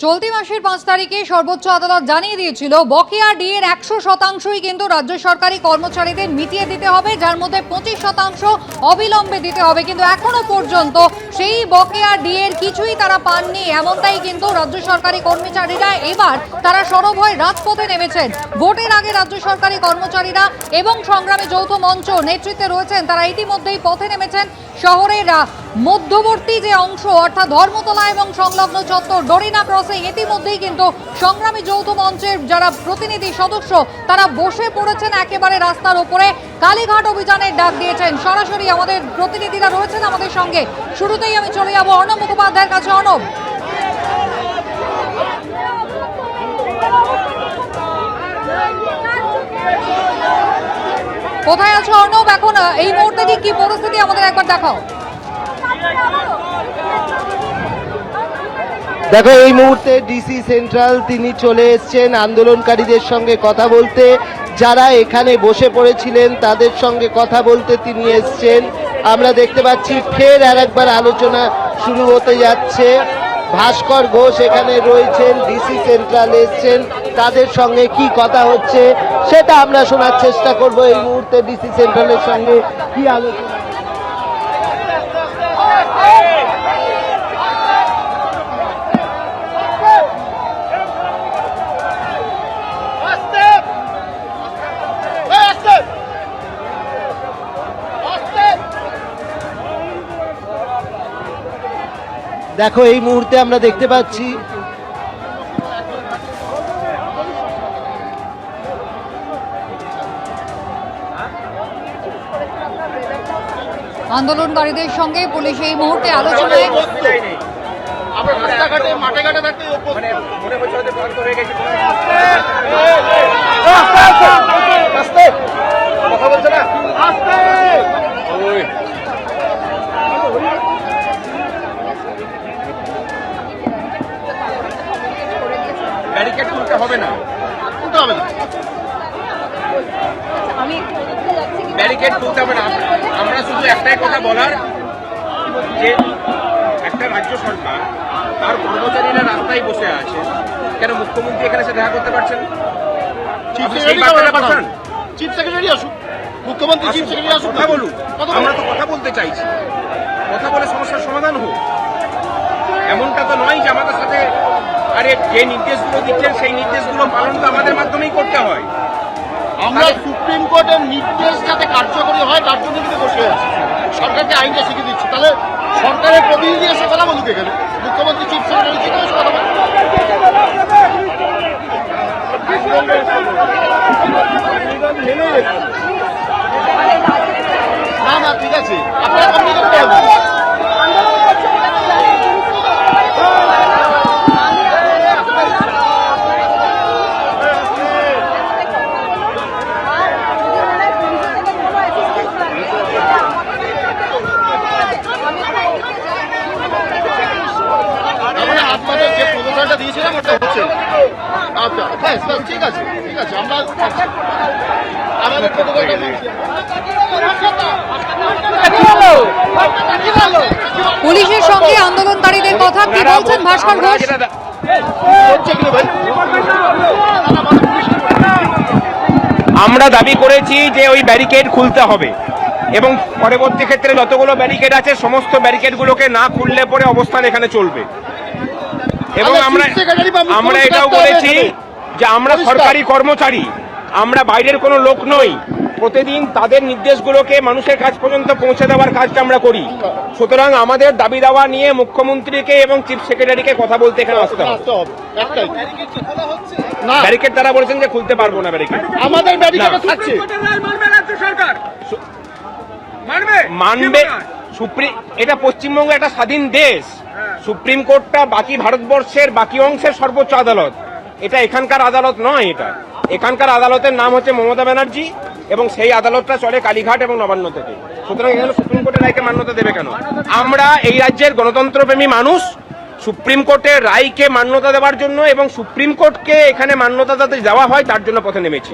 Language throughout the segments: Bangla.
চলতি মাসের 5 তারিখে সর্বোচ্চ আদালত জানিয়ে দিয়েছিল বকেয়া ডিএর 100%ই কিন্তু রাজ্য সরকারি কর্মচারীদের মিটিয়ে দিতে হবে, যার মধ্যে 25% অবিলম্বে দিতে হবে। কিন্তু এখনো পর্যন্ত সেই বকেয়া ডিএর কিছুই তারা পাননি, এমনটাই কিন্তু রাজ্য সরকারি কর্মচারীরা এবার তারা সরব হয়ে রাজপথে নেমেছেন। ভোটের আগে রাজ্য সরকারি কর্মচারীরা এবং সংগ্রামী যৌথ মঞ্চ নেতৃত্বে রয়েছেন, তারা ইতিমধ্যেই পথে নেমেছেন। শহরের মধ্যবর্তী যে অংশ অর্থাৎ ধর্মতলা এবং সংলগ্ন চত্বর ডরিনা ক্রসে ইতিমধ্যেই কিন্তু সংগ্রামী যৌথ মঞ্চের যারা প্রতিনিধি সদস্য তারা বসে পড়েছেন একেবারে রাস্তার উপরে। কালীঘাট অভিযানের ডাক দিয়েছেন। সরাসরি আমাদের প্রতিনিধিরা রয়েছেন আমাদের সঙ্গে। শুরুতেই আমি চলে যাব অর্ণব মুখোপাধ্যায়ের কাছে। অর্ণব, কোথায় আছো অর্ণব? এখন এই মুহূর্তে কি পরিস্থিতি আমাদের একবার দেখাও। দেখো, এই মুহূর্তে ডিসি সেন্ট্রাল তিনি চলে এসেছেন আন্দোলনকারীদের সঙ্গে কথা বলতে। যারা এখানে বসে পড়েছিলেন তাদের সঙ্গে কথা বলতে তিনি এসছেন। আমরা দেখতে পাচ্ছি ফের আরেকবার আলোচনা শুরু হতে যাচ্ছে। ভাস্কর ঘোষ এখানে রয়েছেন, ডিসি সেন্ট্রাল এসছেন, তাদের সঙ্গে কি কথা হচ্ছে সেটা আমরা শোনার চেষ্টা করব। এই মুহূর্তে ডিসি সেন্ট্রালের সঙ্গে কি আলোচনা। দেখো, এই মুহূর্তে আমরা দেখতে পাচ্ছি আন্দোলনকারীদের সঙ্গে পুলিশ এই মুহূর্তে আলোচনায়। ব্যারিকেড তুলতে হবে না, ব্যারিকেড তুলতে হবে না। আমরা শুধু একটাই কথা বলার, যে একটা রাজ্য সরকার তার কর্মচারীরা রাস্তায় বসে আছে, কেন মুখ্যমন্ত্রী এখানে এসে দেখা করতে পারছেন? চিফ সেক্রেটারি আসুক, মুখ্যমন্ত্রী চিফ সেক্রেটারি আসুক, কথা বলুন। আমরা তো কথা বলতে চাইছি, কথা বলে সমস্যার সমাধান হোক। এমনটা তো নয় যে আমাদের সাথে আরে যে নির্দেশগুলো দিচ্ছেন সেই নির্দেশগুলো পালন তো আমাদের মাধ্যমেই করতে হয়। আমরা সুপ্রিম কোর্টের নির্দেশ যাতে কার্যকরী হয় তার জন্য কিন্তু বসে আছি, সরকারকে আইনটা শিখিয়ে দিচ্ছি। তাহলে সরকারের প্রতিনিধি এসে কথা বলুক, এখানে মুখ্যমন্ত্রী চিফ সেক্রেটারি থেকে এসে কথা বলুক। না না, ঠিক আছে, আপনারা কমিটি করতে হবে। দিয়েছিলাম ওটা হচ্ছে। আচ্ছা, ঠিক আছে, ঠিক আছে, আমরা আমাদের পুলিশের সঙ্গে আন্দোলনকারীদের কথা কি বলছেন ভাস্কর ঘোষ? আমরা দাবি করেছি যে ওই ব্যারিকেড খুলতে হবে এবং পরবর্তী ক্ষেত্রে যতগুলো ব্যারিকেড আছে সমস্ত ব্যারিকেডগুলোকে না খুললে পরে অবস্থান এখানে চলবে। এবং আমরা এটাও বলেছি যে আমরা সরকারি কর্মচারী, আমরা বাইরের কোনো লোক নই। প্রতিদিন তাদের নির্দেশগুলোকে মানুষের কাছ পর্যন্ত পৌঁছে দেওয়ার কাজটা আমরা করি। সুতরাং আমাদের দাবি দাওয়া নিয়ে মুখ্যমন্ত্রীকে এবং চিফ সেক্রেটারিকে কথা বলতে এখানে আসতে হবে। ব্যারিকেড তারা বলেছেন যে খুলতে পারবো না, ব্যারিকেড আমাদের মানবে। সুপ্রিম, এটা পশ্চিমবঙ্গ একটা স্বাধীন দেশ। সুপ্রিম কোর্টটা বাকি ভারতবর্ষের বাকি অংশের সর্বোচ্চ আদালত, এটা এখানকার আদালত নয়। এটা এখানকার আদালতের নাম হচ্ছে মমতা ব্যানার্জি এবং সেই আদালতটা চলে কালীঘাট এবং নবান্ন থেকে। সুতরাং এখানে সুপ্রিম কোর্টের রায়কে মান্যতা দেবে কেন? আমরা এই রাজ্যের গণতন্ত্রপ্রেমী মানুষ, সুপ্রিম কোর্টের রায়কে মান্যতা দেওয়ার জন্য এবং সুপ্রিম কোর্টকে এখানে মান্যতা যাতে দেওয়া হয় তার জন্য পথে নেমেছি।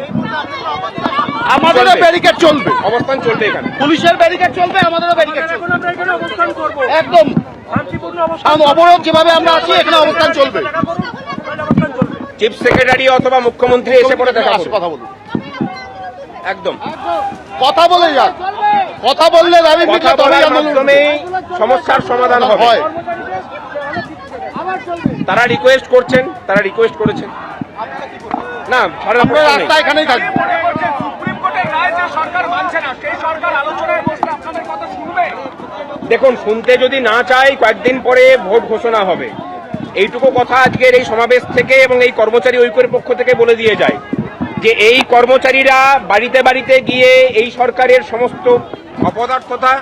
আমাদেরও ব্যারিকেড চলবে, অবস্থান চলবে, এখানে পুলিশের ব্যারিকেড চলবে, আমাদেরও ব্যারিকেড চলবে, একদম অবরোধ যেভাবে আমরা আছি এখানে অবস্থান চলবে। চিফ সেক্রেটারি অথবা মুখ্যমন্ত্রী এসে পরে দেখা করুন। কথা বলুন, একদম কথা বলে যান, কথা বললে দাবি কথা মিটলে তবেই বলার আন্দোলন মাধ্যমেই সমস্যার সমাধান হবে। হয়। তারা রিকোয়েস্ট করছেন, তারা রিকোয়েস্ট করেছেন। না, ছাড়ার আমরা প্রশ্ন নেই। রাস্তা এখানেই থাকবো। দেখুন, শুনতে যদি না চাই, কয়েকদিন পরে ভোট ঘোষণা হবে। এইটুকু কথা আজকের এই সমাবেশ থেকে এবং এই কর্মচারী ঐক্যের পক্ষ থেকে বলে দিয়ে যায় যে এই কর্মচারীরা বাড়িতে বাড়িতে গিয়ে এই সরকারের সমস্ত অপদার্থতা,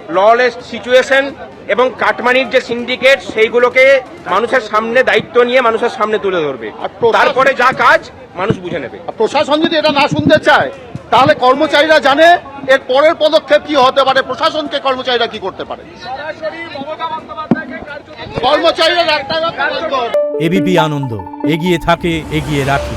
ললেস সিচুয়েশন এবং কাটমানির যে সিন্ডিকেট, সেইগুলোকে মানুষের সামনে দায়িত্ব নিয়ে মানুষের সামনে তুলে ধরবে। আর প্রশাসন- তারপরে যা কাজ মানুষ বুঝে নেবে। আর প্রশাসন যদি এটা না শুনতে চায় তাহলে কর্মচারীরা জানে এর পরের পদক্ষেপ কি হতে পারে, প্রশাসনকে কর্মচারীরা কি করতে পারে। কর্মচারীরা রাস্তাঘাট বন্ধ হবে। এবিপি আনন্দ এগিয়ে থাকে, এগিয়ে রাখে।